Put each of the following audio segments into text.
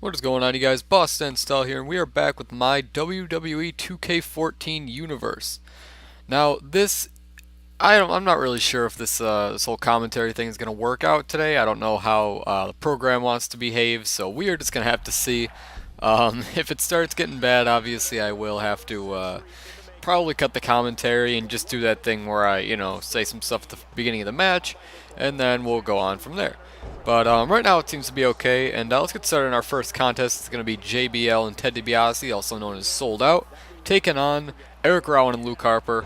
What is going on, you guys? Boss and Stell here, and we are back with my WWE 2K14 universe. Now, I'm not really sure if this whole commentary thing is gonna work out today. I don't know how the program wants to behave, so we are just gonna have to see. If it starts getting bad, obviously I will have to probably cut the commentary and just do that thing where I, say some stuff at the beginning of the match, and then we'll go on from there. But right now it seems to be okay, and let's get started in our first contest. It's going to be JBL and Ted DiBiase, also known as Sold Out, taking on Eric Rowan and Luke Harper.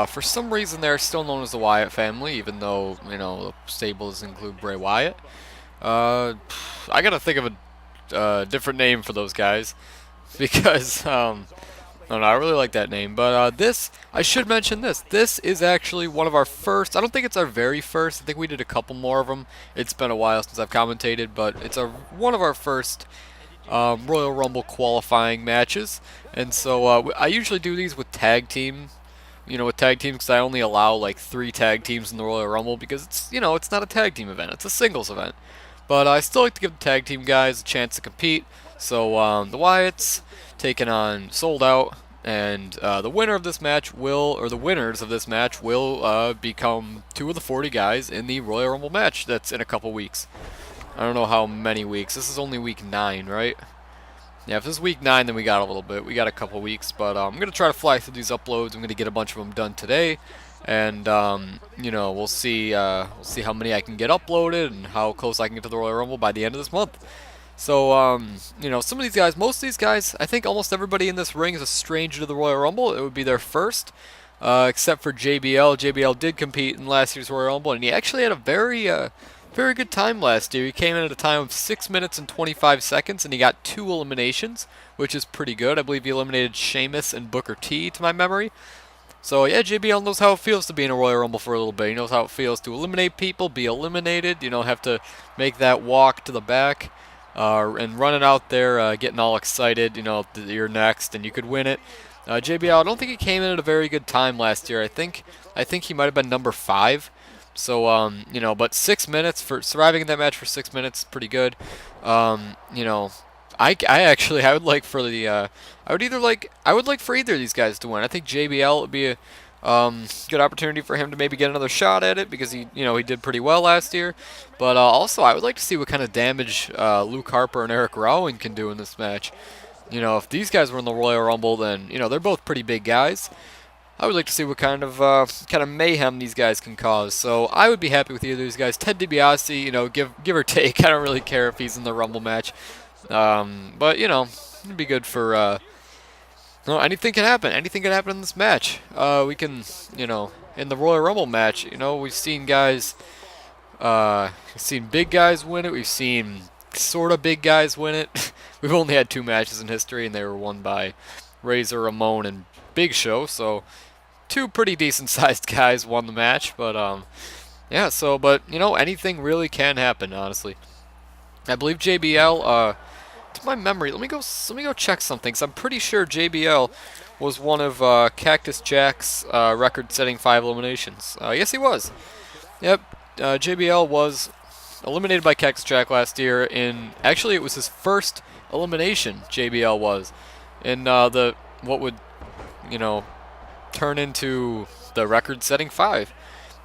For some reason, they're still known as the Wyatt family, even though, the stables include Bray Wyatt. I gotta think of a different name for those guys, because I don't know, I really like that name. But I should mention this. This is actually one of our first. I don't think it's our very first. I think we did a couple more of them. It's been a while since I've commentated, but it's one of our first Royal Rumble qualifying matches. And so I usually do these with tag team. With tag teams, because I only allow like 3 tag teams in the Royal Rumble because it's not a tag team event. It's a singles event. But I still like to give the tag team guys a chance to compete. So the Wyatts taking on Sold Out, and the winner of this match or the winners of this match will become 2 of the 40 guys in the Royal Rumble match that's in a couple weeks. I don't know how many weeks. This is only week 9, right? Yeah, if this is week 9, then we got a little bit. We got a couple weeks, but I'm going to try to fly through these uploads. I'm going to get a bunch of them done today, and we'll see how many I can get uploaded and how close I can get to the Royal Rumble by the end of this month. So, some of these guys, most of these guys, I think almost everybody in this ring is a stranger to the Royal Rumble. It would be their first, except for JBL. JBL did compete in last year's Royal Rumble, and he actually had a very good time last year. He came in at a time of 6 minutes and 25 seconds, and he got 2 eliminations, which is pretty good. I believe he eliminated Sheamus and Booker T, to my memory. So, yeah, JBL knows how it feels to be in a Royal Rumble for a little bit. He knows how it feels to eliminate people, be eliminated, have to make that walk to the back. And running out there, getting all excited, you're next and you could win it. JBL, I don't think he came in at a very good time last year. I think he might have been number 5. So, but 6 minutes for surviving in that match for 6 minutes, pretty good. I would like for I would like for either of these guys to win. I think JBL would be a good opportunity for him to maybe get another shot at it because he did pretty well last year. But also, I would like to see what kind of damage Luke Harper and Eric Rowan can do in this match. If these guys were in the Royal Rumble, then they're both pretty big guys. I would like to see what kind of mayhem these guys can cause. So I would be happy with either of these guys. Ted DiBiase, give or take. I don't really care if he's in the Rumble match, but it'd be good for. No, anything can happen. Anything can happen in this match. We can, in the Royal Rumble match, we've seen big guys win it. We've seen sort of big guys win it. We've only had 2 matches in history, and they were won by Razor Ramon and Big Show. So, 2 pretty decent-sized guys won the match. But yeah. So, but anything really can happen. Honestly, I believe JBL. To my memory, let me go check something, because I'm pretty sure JBL was one of Cactus Jack's record-setting 5 eliminations. Yes, he was. Yep, JBL was eliminated by Cactus Jack last year. Actually, it was his first elimination. JBL was in what would turn into the record-setting 5.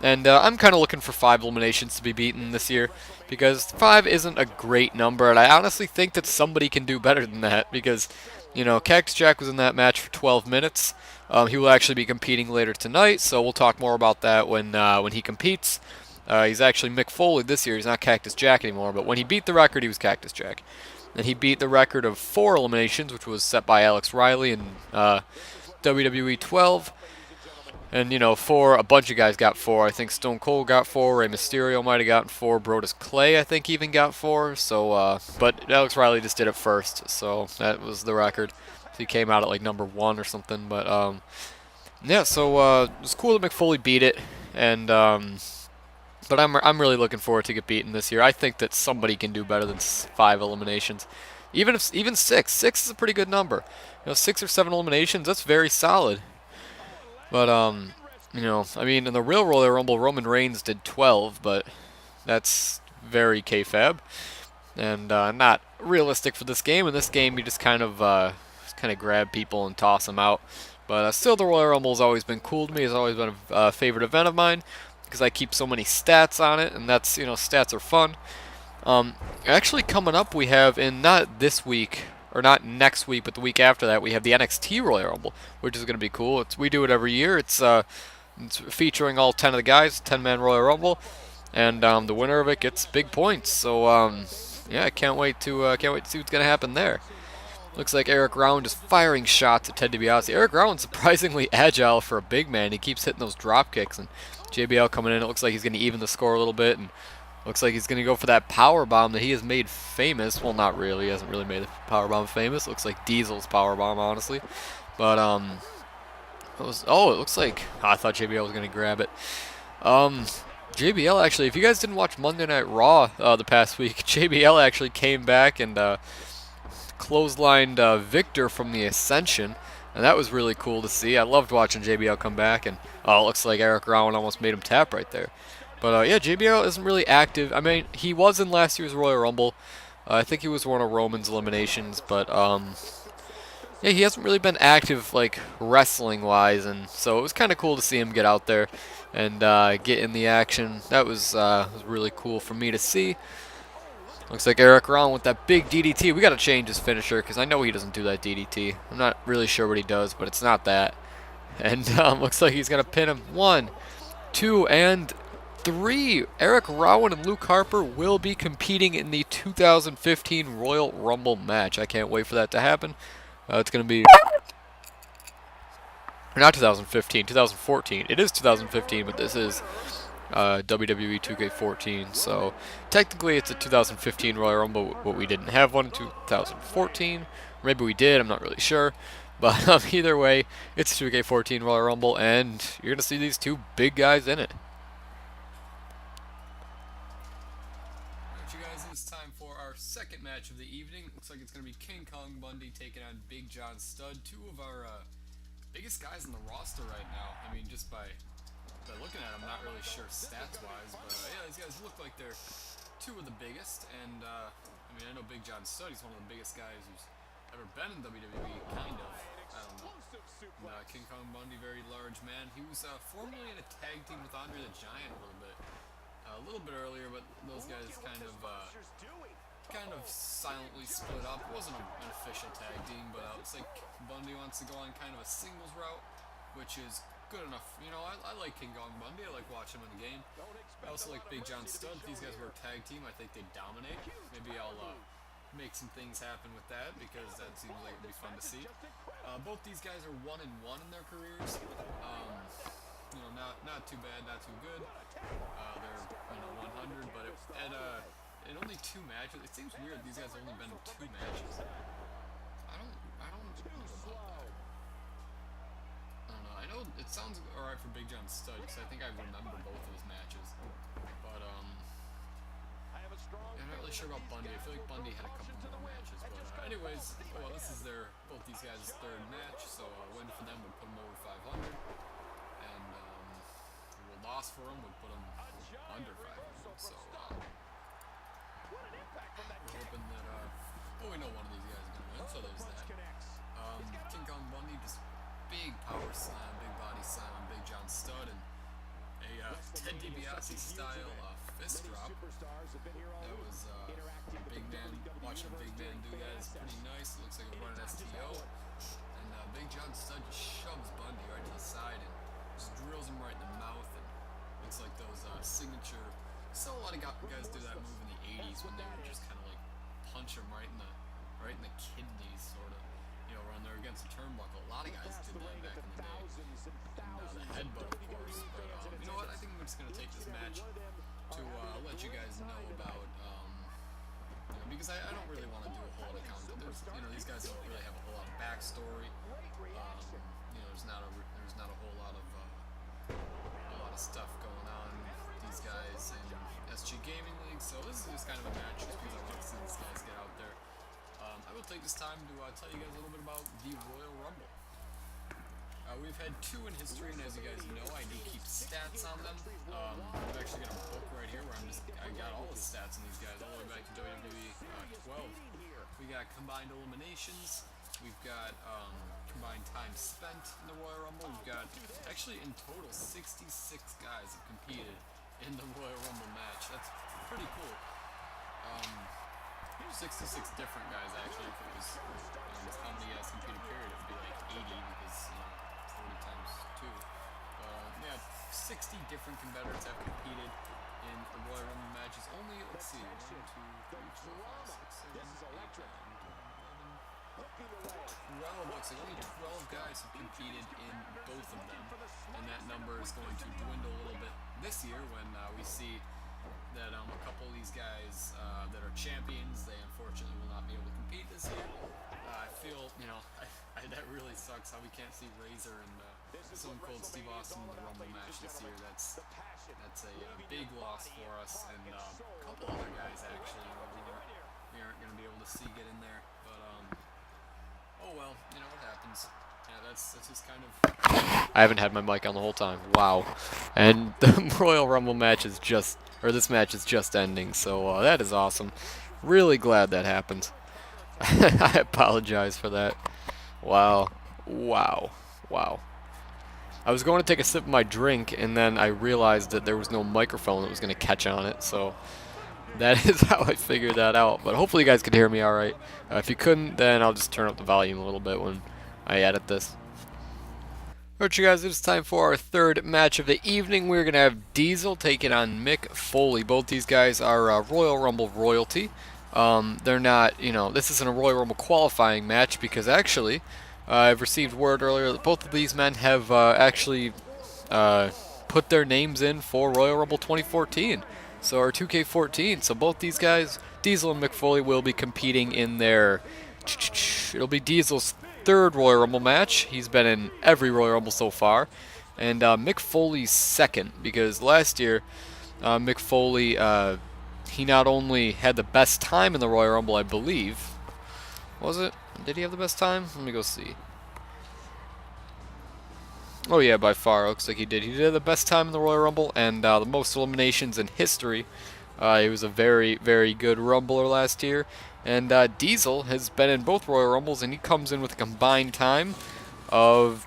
And I'm kind of looking for 5 eliminations to be beaten this year, because 5 isn't a great number, and I honestly think that somebody can do better than that, because, Cactus Jack was in that match for 12 minutes. He will actually be competing later tonight, so we'll talk more about that when he competes. He's actually Mick Foley this year. He's not Cactus Jack anymore, but when he beat the record, he was Cactus Jack. And he beat the record of 4 eliminations, which was set by Alex Riley in WWE 12. And, a bunch of guys got 4. I think Stone Cold got 4. Rey Mysterio might have gotten 4. Brodus Clay, I think, even got 4. So, but Alex Riley just did it first. So that was the record. He came out at like number 1 or something. But, yeah, so it was cool that Mick Foley beat it. And, but I'm really looking forward to get beaten this year. I think that somebody can do better than 5 eliminations. Even 6. 6 is a pretty good number. 6 or 7 eliminations, that's very solid. But, I mean, in the real Royal Rumble, Roman Reigns did 12, but that's very kayfabe. and not realistic for this game. In this game, you just kind of grab people and toss them out. But still, the Royal Rumble has always been cool to me. It's always been a favorite event of mine because I keep so many stats on it, and that's stats are fun. Actually, coming up, we have in not this week or not next week, but the week after that, we have the NXT Royal Rumble, which is going to be cool. We do it every year. It's featuring all 10 of the guys, 10-man Royal Rumble, and the winner of it gets big points. So yeah, I can't wait to see what's going to happen there. Looks like Eric Rowan just firing shots at Ted DiBiase. Eric Rowan's surprisingly agile for a big man. He keeps hitting those drop kicks, and JBL coming in. It looks like he's going to even the score a little bit, and looks like he's going to go for that power bomb that he has made famous. Well, not really. He hasn't really made the power bomb famous. Looks like Diesel's power bomb, honestly. But it looks like I thought JBL was going to grab it. JBL actually, if you guys didn't watch Monday Night Raw the past week, JBL actually came back and clotheslined Victor from the Ascension, and that was really cool to see. I loved watching JBL come back, and it looks like Eric Rowan almost made him tap right there. But yeah, JBL isn't really active. I mean, he was in last year's Royal Rumble. I think he was one of Roman's eliminations, but yeah, he hasn't really been active like wrestling-wise, and so it was kind of cool to see him get out there and get in the action. That was really cool for me to see. Looks like Eric Rowan with that big DDT. We got to change his finisher because I know he doesn't do that DDT. I'm not really sure what he does, but it's not that. And looks like he's going to pin him. 1, 2, and 3. Eric Rowan and Luke Harper will be competing in the 2015 Royal Rumble match. I can't wait for that to happen. It's going to be... Not 2015, 2014. It is 2015, but this is WWE 2K14, so technically it's a 2015 Royal Rumble, but we didn't have one in 2014. Maybe we did, I'm not really sure. But either way, it's a 2K14 Royal Rumble, and you're going to see these two big guys in it. Alright, you guys, it's time for our second match of the evening. Looks like it's going to be King Kong Bundy taking on Big John Studd, two of our biggest guys in the roster right now. I mean, just by looking at them, not really sure stats-wise, but yeah, these guys look like they're two of the biggest, and I mean, I know Big John Studd, he's one of the biggest guys who's ever been in WWE, kind of. I don't know. And, King Kong Bundy, very large man. He was formerly in a tag team with Andre the Giant a little bit earlier, but those guys kind of silently split up. It wasn't an official tag team, but it looks like Bundy wants to go on kind of a singles route, which is good enough. You know, I like King Kong Bundy. I like watching him in the game. I also like Big John Studd. If these guys were a tag team, I think they'd dominate. Maybe I'll make some things happen with that because that seems like it'd be fun to see. Both these guys are 1-1 in their careers. You know, not too bad, not too good. They're 100, but in only 2 matches, it seems weird. These guys have only been in 2 matches. I don't know about that. I know it sounds alright for Big John Studd because I think I remember both of his matches, but I'm not really sure about Bundy. I feel like Bundy had a couple more matches, but anyways, well, this is both these guys' 3rd match, so a win for them would put them over 500, and a loss for them would put them under 500. So we're hoping that we know one of these guys is gonna win, so there's that. King Kong Bundy just big power slam, big body slam on Big John Studd, and a Ted DiBiase style fist drop. That was big man. Watching a big man do that is pretty nice. It looks like a running STO. And Big John Studd just shoves Bundy right to the side and just drills him right in the mouth. And looks like those signature. I saw a lot of guys do that move in the 80s when they would just kind of like punch him right in the kidneys, sort of. You know, when they're against the turnbuckle. A lot of guys did that back in the day. And the headbutt, of course. But you know what? I think I'm just gonna take this match to let you guys know about. Because I don't really want to do a whole lot of content. These guys don't really have a whole lot of backstory. There's not a whole lot of stuff going on with these guys in SG Gaming League. So this is just kind of a match just because I want to see these guys get out there. I will take this time to tell you guys a little bit about the Royal Rumble. We've had 2 in history, and as you guys know, I do keep stats on them. I've actually got a book right here where I got all the stats on these guys all the way back to WWE 12. We got combined eliminations. We've got combined time spent in the Royal Rumble. We've got actually in total 66 guys have competed in the Royal Rumble match. That's pretty cool. 66 different guys actually. If it was how many guys competed period, it would be like 80 because 40 times 2. Yeah, 60 different competitors have competed in the Royal Rumble matches. Only, let's see, 1, 2, 3, 4, 5, 6, 7, 8, 9, 10, 11, 12. Looks like only 12 guys have competed in both of them, and that number is going to dwindle a little bit this year when we see that a couple of these guys that are champions, they unfortunately will not be able to compete this year. I feel, that really sucks how we can't see Razor and Stone Cold Steve Austin in the Rumble match this year. That's a big loss for us, and a couple other guys actually we aren't going to be able to see get in there. But oh well, what happens. Yeah, that's just kind of. I haven't had my mic on the whole time. Wow, and the Royal Rumble match is this match is just ending. So that is awesome. Really glad that happened. I apologize for that. Wow. I was going to take a sip of my drink, and then I realized that there was no microphone that was going to catch on it, so that is how I figured that out. But hopefully you guys could hear me alright. If you couldn't, then I'll just turn up the volume a little bit when I edit this. Alright, you guys, it's time for our third match of the evening. We're going to have Diesel taking on Mick Foley. Both these guys are Royal Rumble royalty. They're not, this isn't a Royal Rumble qualifying match because actually, I've received word earlier that both of these men have actually put their names in for Royal Rumble 2014, or 2K14. So both these guys, Diesel and Mick Foley, will be competing in their. It'll be Diesel's third Royal Rumble match. He's been in every Royal Rumble so far, and Mick Foley's second because last year, Mick Foley. He not only had the best time in the Royal Rumble, I believe. Was it? Did he have the best time? Let me go see. Oh yeah, by far. Looks like he did. He did have the best time in the Royal Rumble and the most eliminations in history. He was a very, very good Rumbler last year. And Diesel has been in both Royal Rumbles, and he comes in with a combined time of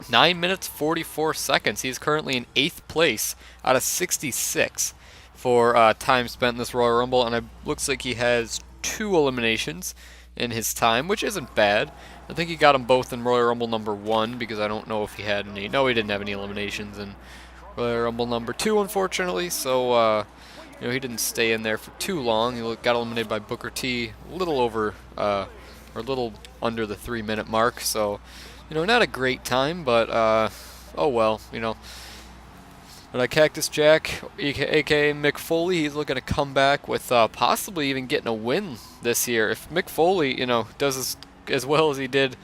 9 minutes 44 seconds. He is currently in 8th place out of 66 for time spent in this Royal Rumble, and it looks like he has 2 eliminations in his time, which isn't bad. I think he got them both in Royal Rumble number 1 because I don't know if he had any. No, he didn't have any eliminations in Royal Rumble number 2, unfortunately. So he didn't stay in there for too long. He got eliminated by Booker T a little over or a little under the 3-minute mark. So. Not a great time, but, oh well, But Cactus Jack, a.k.a. Mick Foley, he's looking to come back with possibly even getting a win this year. If Mick Foley, does as well as he did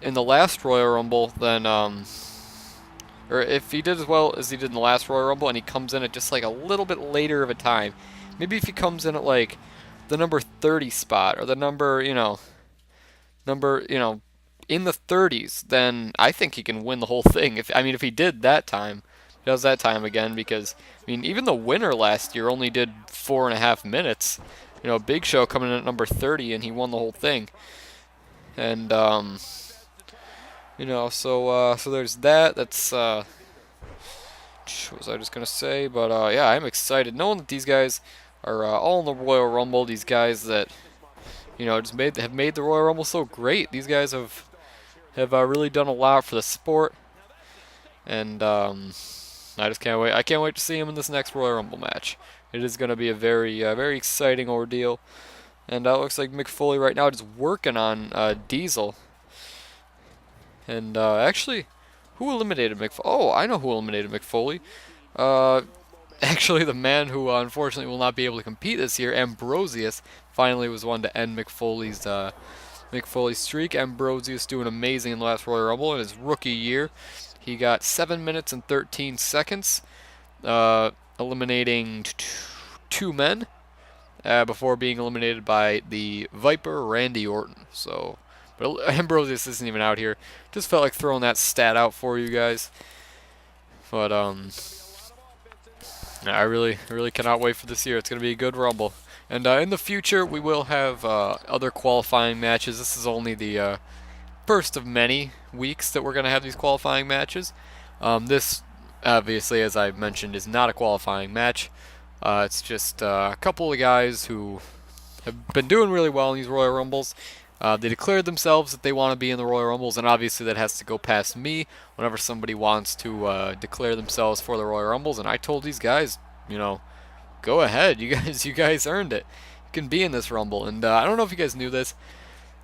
in the last Royal Rumble, then, or if he did as well as he did in the last Royal Rumble and he comes in at just like a little bit later of a time, maybe if he comes in at like the number 30 spot or the number, in the 30s, then I think he can win the whole thing. If he did that time, does that time again, because even the winner last year only did 4.5 minutes. Big Show coming in at number 30, and he won the whole thing. And so there's that. That's what was I just gonna say? But yeah, I'm excited knowing that these guys are all in the Royal Rumble. These guys that just have made the Royal Rumble so great. These guys have really done a lot for the sport, and I just can't wait. I can't wait to see him in this next Royal Rumble match. It is going to be a very, very exciting ordeal, and it looks like Mick Foley right now is working on Diesel. And actually, who eliminated Mick Foley? Oh, I know who eliminated Mick Foley. Actually, the man who unfortunately will not be able to compete this year, Ambrosius, finally was one to end Mick Foley's streak. Ambrosius doing amazing in the last Royal Rumble in his rookie year. He got 7 minutes and 13 seconds, eliminating 2 men before being eliminated by the Viper, Randy Orton. So But Ambrosius isn't even out here. Just felt like throwing that stat out for you guys. But I really cannot wait for this year. It's going to be a good Rumble. And in the future, we will have other qualifying matches. This is only the first of many weeks that we're going to have these qualifying matches. This, obviously, as I mentioned, is not a qualifying match. It's just a couple of guys who have been doing really well in these Royal Rumbles. They declared themselves that they want to be in the Royal Rumbles, and obviously that has to go past me whenever somebody wants to declare themselves for the Royal Rumbles. And I told these guys, you know, go ahead, you guys earned it. You can be in this Rumble. And I don't know if you guys knew this,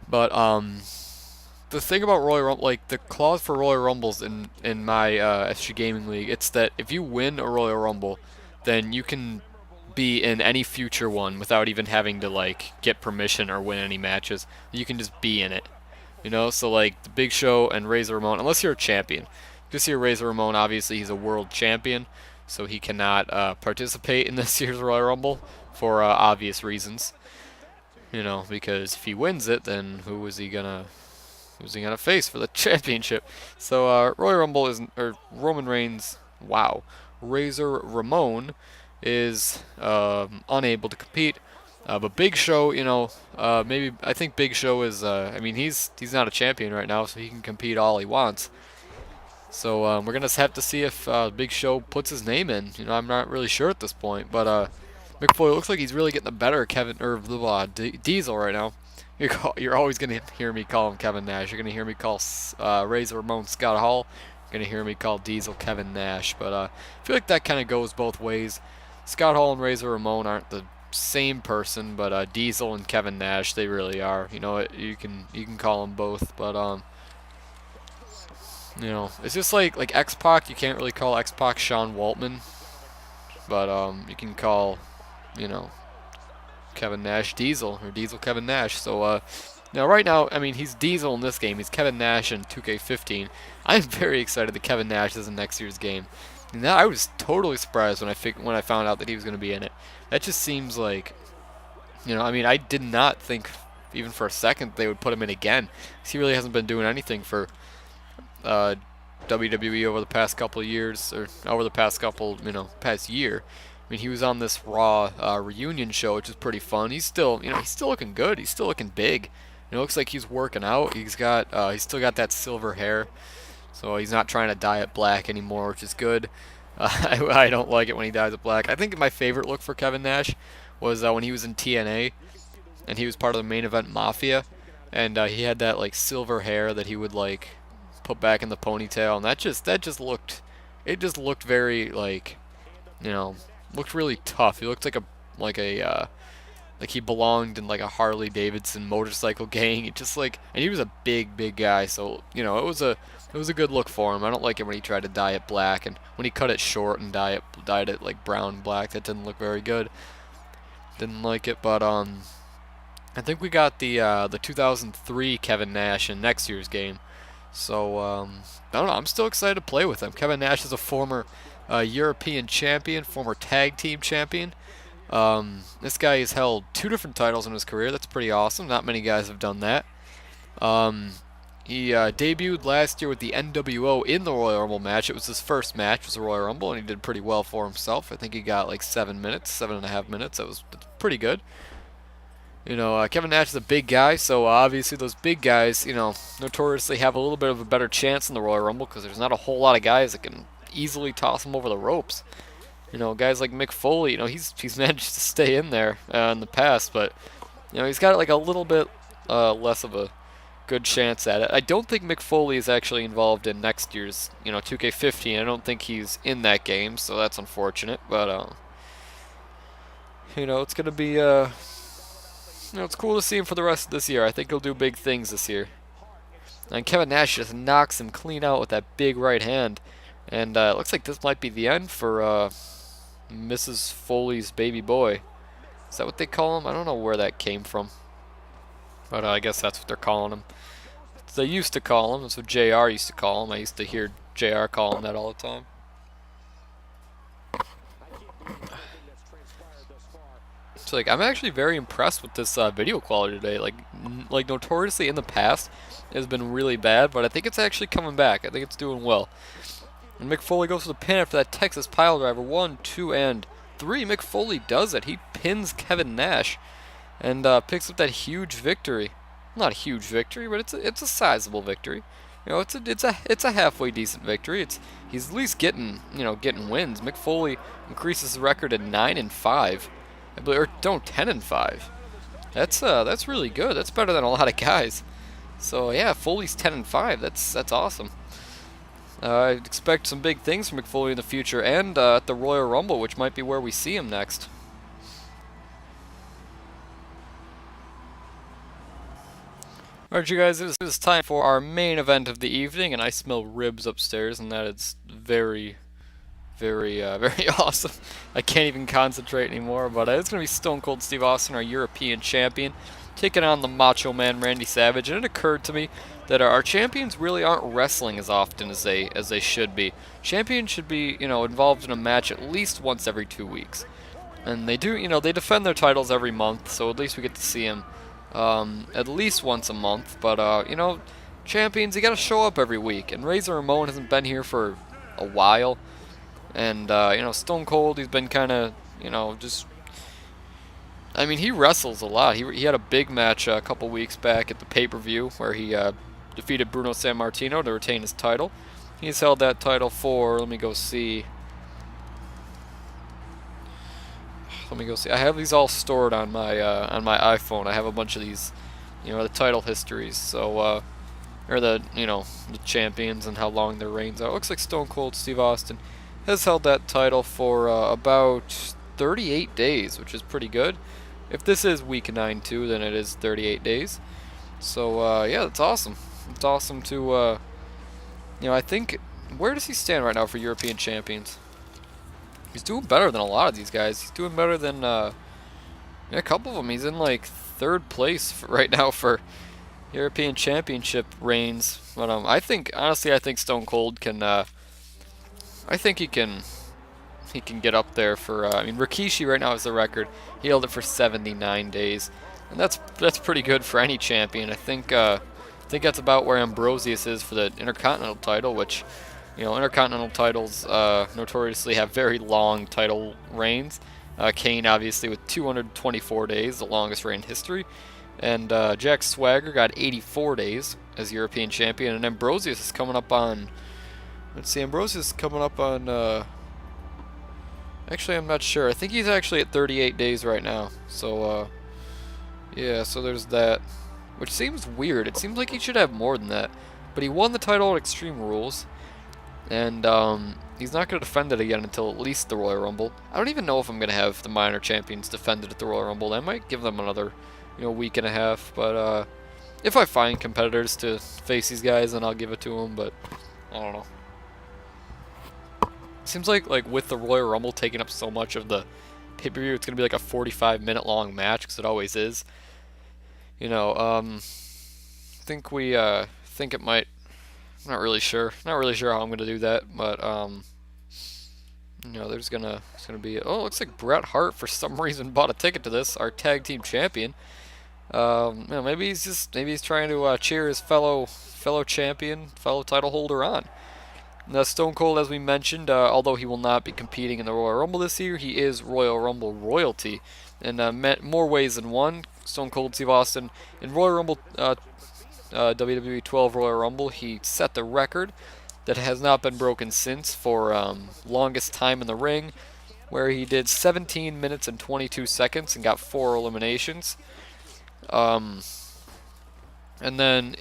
but the thing about Royal Rumble, like the clause for Royal Rumbles in my SG Gaming League, it's that if you win a Royal Rumble, then you can be in any future one without even having to like get permission or win any matches. You can just be in it. You know, so like the Big Show and Razor Ramon, unless you're a champion. This year Razor Ramon, obviously he's a world champion, so he cannot participate in this year's Royal Rumble for obvious reasons. You know, because if he wins it, then who's he gonna face for the championship? So Royal Rumble is, or Roman Reigns, wow, Razor Ramon is unable to compete. But Big Show, you know, maybe I think Big Show is. I mean, he's not a champion right now, so he can compete all he wants. So we're gonna have to see if Big Show puts his name in. You know, I'm not really sure at this point, but Mick Foley looks like he's really getting the better of Kevin or Diesel right now. You're always gonna hear me call him Kevin Nash. You're gonna hear me call Razor Ramon Scott Hall. You're gonna hear me call Diesel Kevin Nash. But I feel like that kind of goes both ways. Scott Hall and Razor Ramon aren't the same person, but Diesel and Kevin Nash, they really are. You know, you can call them both, but you know, it's just like X-Pac. You can't really call X-Pac Sean Waltman, but you can call, you know, Kevin Nash Diesel, or Diesel Kevin Nash. So now right now, I mean, he's Diesel in this game. He's Kevin Nash in 2K15. I'm very excited that Kevin Nash is in next year's game. And I was totally surprised when I found out that he was going to be in it. That just seems like, you know, I mean, I did not think even for a second they would put him in again. 'Cause he really hasn't been doing anything for WWE over the past couple of years, or over the past couple, you know, past year. I mean, he was on this Raw reunion show, which is pretty fun. He's still, you know, he's still looking good. He's still looking big. It looks like he's working out. He's still got that silver hair. So he's not trying to dye it black anymore, which is good. I don't like it when he dyes it black. I think my favorite look for Kevin Nash was when he was in TNA, and he was part of the main event Mafia, and he had that like silver hair that he would like put back in the ponytail, and that just looked very like, you know, looked really tough. He looked like a like he belonged in like a Harley Davidson motorcycle gang. It just like, and he was a big guy, so you know, it was a good look for him. I don't like it when he tried to dye it black, and when he cut it short and dyed it like brown black. That didn't look very good. Didn't like it, but I think we got the 2003 Kevin Nash in next year's game. So I don't know. I'm still excited to play with him. Kevin Nash is a former European champion, former tag team champion. This guy has held 2 different titles in his career. That's pretty awesome. Not many guys have done that. He debuted last year with the NWO in the Royal Rumble match. It was his first match, was the Royal Rumble, and he did pretty well for himself. I think he got like 7.5 minutes. That's pretty good. You know, Kevin Nash is a big guy, so obviously those big guys, you know, notoriously have a little bit of a better chance in the Royal Rumble because there's not a whole lot of guys that can easily toss them over the ropes. You know, guys like Mick Foley, you know, he's managed to stay in there in the past, but you know, he's got like a little bit less of a good chance at it. I don't think Mick Foley is actually involved in next year's, you know, 2K15. I don't think he's in that game, so that's unfortunate. But you know, it's gonna be you know, it's cool to see him for the rest of this year. I think he'll do big things this year. And Kevin Nash just knocks him clean out with that big right hand. And it looks like this might be the end for Mrs. Foley's baby boy. Is that what they call him? I don't know where that came from. But I guess that's what they're calling him. They used to call him. That's what JR used to call him. I used to hear JR call him that all the time. I'm actually very impressed with this video quality today. Like notoriously in the past, it has been really bad, but I think it's actually coming back. I think it's doing well. And Mick Foley goes for the pin after that Texas pile driver. 1, 2, and 3. Mick Foley does it. He pins Kevin Nash and picks up that huge victory. Not a huge victory, but it's a sizable victory. You know, it's a halfway decent victory. He's at least getting wins. Mick Foley increases the record to 9-5, I believe, or no, 10-5. That's really good. That's better than a lot of guys. So yeah, Foley's 10-5. That's awesome. I expect some big things from Mick Foley in the future, and at the Royal Rumble, which might be where we see him next. Alright, you guys, it is time for our main event of the evening, and I smell ribs upstairs, and that is very, very awesome. I can't even concentrate anymore, but it's going to be Stone Cold Steve Austin, our European champion, taking on the Macho Man Randy Savage, and it occurred to me that our champions really aren't wrestling as often as they should be. Champions should be, involved in a match at least once every 2 weeks. And they do, they defend their titles every month, so at least we get to see them at least once a month. But, champions, you gotta show up every week. And Razor Ramon hasn't been here for a while. And, Stone Cold, he's been kind of, just... I mean, he wrestles a lot. He had a big match a couple weeks back at the pay-per-view where he defeated Bruno Sammartino to retain his title. He's held that title for, let me go see. I have these all stored on my iPhone. I have a bunch of these, the title histories. So, or the champions and how long their reigns are. It looks like Stone Cold Steve Austin has held that title for about 38 days, which is pretty good. If this is week 9 too, then it is 38 days. So yeah, that's awesome. It's awesome to I think, where does he stand right now for European champions? He's doing better than a lot of these guys. He's doing better than a couple of them. He's in like 3rd place right now for European Championship reigns. But honestly, I think Stone Cold can. I think he can get up there for. Rikishi right now has the record. He held it for 79 days, and that's pretty good for any champion. I think that's about where Ambrosius is for the Intercontinental title, which. Intercontinental titles notoriously have very long title reigns. Kane, obviously, with 224 days, the longest reign in history. And Jack Swagger got 84 days as European champion. And Ambrosius is coming up on... Let's see, Ambrosius is coming up on... Actually, I'm not sure. I think he's actually at 38 days right now. So, yeah, so there's that. Which seems weird. It seems like he should have more than that. But he won the title at Extreme Rules. And he's not going to defend it again until at least the Royal Rumble. I don't even know if I'm going to have the minor champions defended at the Royal Rumble. I might give them another, week and a half. But if I find competitors to face these guys, then I'll give it to them. But I don't know. Seems like with the Royal Rumble taking up so much of the pay-per-view, it's going to be like a 45-minute long match, because it always is. Think it might. I'm not really sure. Not really sure how I'm gonna do that, but it's gonna be. Oh, it looks like Bret Hart for some reason bought a ticket to this. Our tag team champion. Maybe he's trying to cheer his fellow champion, fellow title holder on. Now, Stone Cold, as we mentioned, although he will not be competing in the Royal Rumble this year, he is Royal Rumble royalty, in more ways than one. Stone Cold Steve Austin in Royal Rumble. WWE 12 Royal Rumble, he set the record that has not been broken since for longest time in the ring, where he did 17 minutes and 22 seconds and got 4 eliminations. And then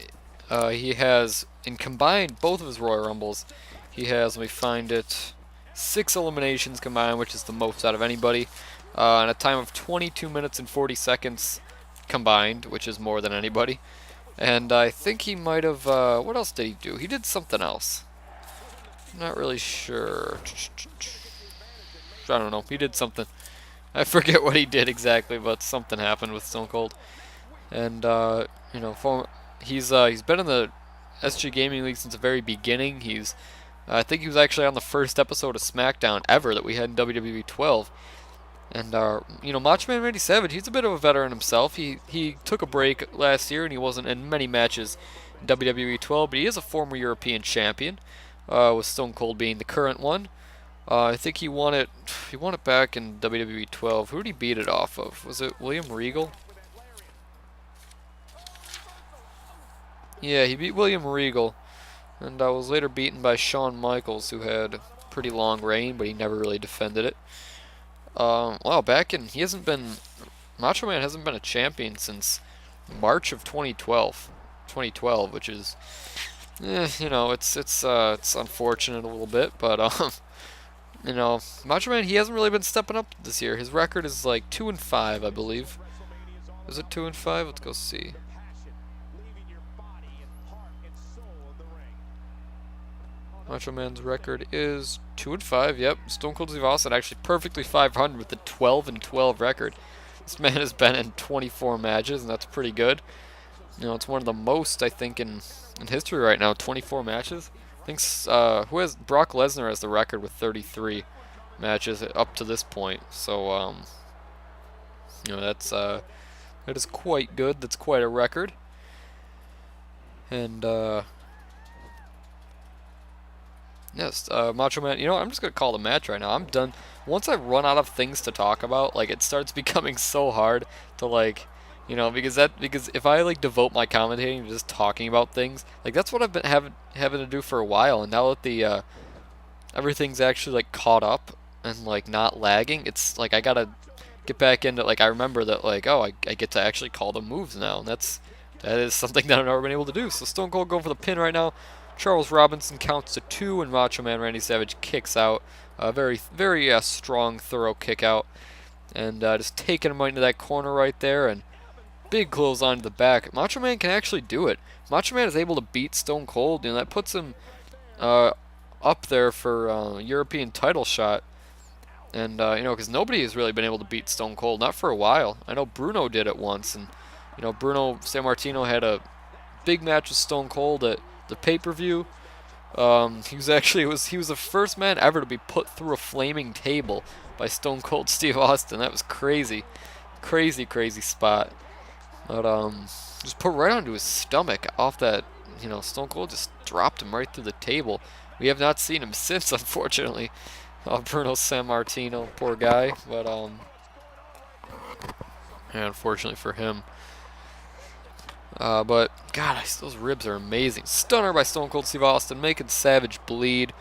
he has, in combined both of his Royal Rumbles, he has, let me find it, 6 eliminations combined, which is the most out of anybody, and a time of 22 minutes and 40 seconds combined, which is more than anybody. And I think he might have, what else did he do? He did something else. I'm not really sure. I don't know. He did something. I forget what he did exactly, but something happened with Stone Cold. And, he's been in the SG Gaming League since the very beginning. I think he was actually on the first episode of SmackDown ever that we had in WWE 12. And you know, Macho Man Randy Savage, he's a bit of a veteran himself. He took a break last year and he wasn't in many matches in WWE 12, but he is a former European champion, with Stone Cold being the current one. I think he won it. He won it back in WWE 12. Who did he beat it off of? Was it William Regal? Yeah, he beat William Regal, and was later beaten by Shawn Michaels, who had a pretty long reign, but he never really defended it. Wow, he hasn't been, Macho Man hasn't been a champion since March of 2012. 2012, which is, you know, it's unfortunate a little bit, but you know, Macho Man, he hasn't really been stepping up this year. His record is like 2-5, I believe. Is it 2-5? Let's go see. Macho Man's record is 2-5. Yep, Stone Cold Steve Austin actually perfectly 500 with the 12-12 record. This man has been in 24 matches, and that's pretty good. You know, it's one of the most, I think, in history right now. 24 matches. I think who has Brock Lesnar has the record with 33 matches up to this point. So you know, that is quite good. That's quite a record. And yes, Macho Man, you know what, I'm just going to call the match right now. I'm done. Once I run out of things to talk about, like, it starts becoming so hard to, like, you know, because if I, like, devote my commentating to just talking about things, like, that's what I've been having to do for a while, and now that the, everything's actually, like, caught up and, like, not lagging, it's, like, I gotta get back into, like, I remember that, like, oh, I get to actually call the moves now, and that is something that I've never been able to do. So Stone Cold going for the pin right now. Charles Robinson counts to 2, and Macho Man Randy Savage kicks out. A very, very strong, thorough kick out. And just taking him right into that corner right there, and big clothesline to the back. Macho Man can actually do it. Macho Man is able to beat Stone Cold, and that puts him up there for European title shot. And, you know, because nobody has really been able to beat Stone Cold, not for a while. I know Bruno did it once, and, you know, Bruno Sammartino had a big match with Stone Cold at the pay-per-view. He was the first man ever to be put through a flaming table by Stone Cold Steve Austin. That was crazy. Crazy, crazy spot. But, just put right onto his stomach off that, you know, Stone Cold just dropped him right through the table. We have not seen him since, unfortunately. Bruno Sammartino, poor guy, but yeah, unfortunately for him. But God, those ribs are amazing. Stunner by Stone Cold Steve Austin, making Savage bleed.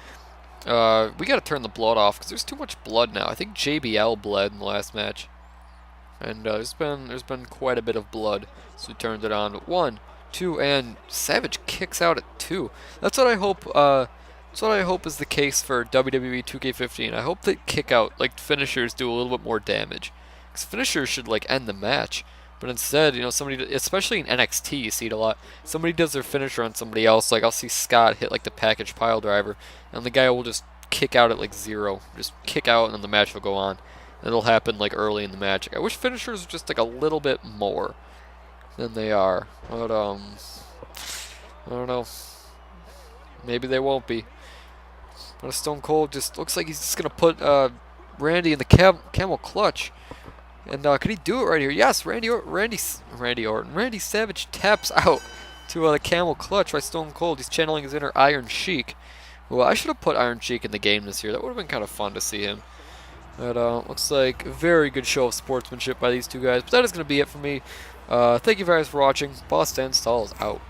We got to turn the blood off because there's too much blood now. I think JBL bled in the last match, and there's been quite a bit of blood, so we turned it on. 1, 2, and Savage kicks out at 2. That's what I hope. That's what I hope is the case for WWE 2K14. I hope that kick out, like, finishers do a little bit more damage. Because finishers should, like, end the match. But instead, you know, somebody, especially in NXT, you see it a lot. Somebody does their finisher on somebody else. Like, I'll see Scott hit, like, the package pile driver. And the guy will just kick out at, like, 0. Just kick out and then the match will go on. And it'll happen, like, early in the match. I wish finishers were just, like, a little bit more than they are. But, I don't know. Maybe they won't be. But Stone Cold just looks like he's just going to put Randy in the camel clutch. And could he do it right here? Yes, Randy Orton. Randy Savage taps out to the camel clutch by Stone Cold. He's channeling his inner Iron Sheik. Well, I should have put Iron Sheik in the game this year. That would have been kind of fun to see him. But looks like a very good show of sportsmanship by these two guys. But that is going to be it for me. Thank you guys for watching. Boss Dan Stall is out.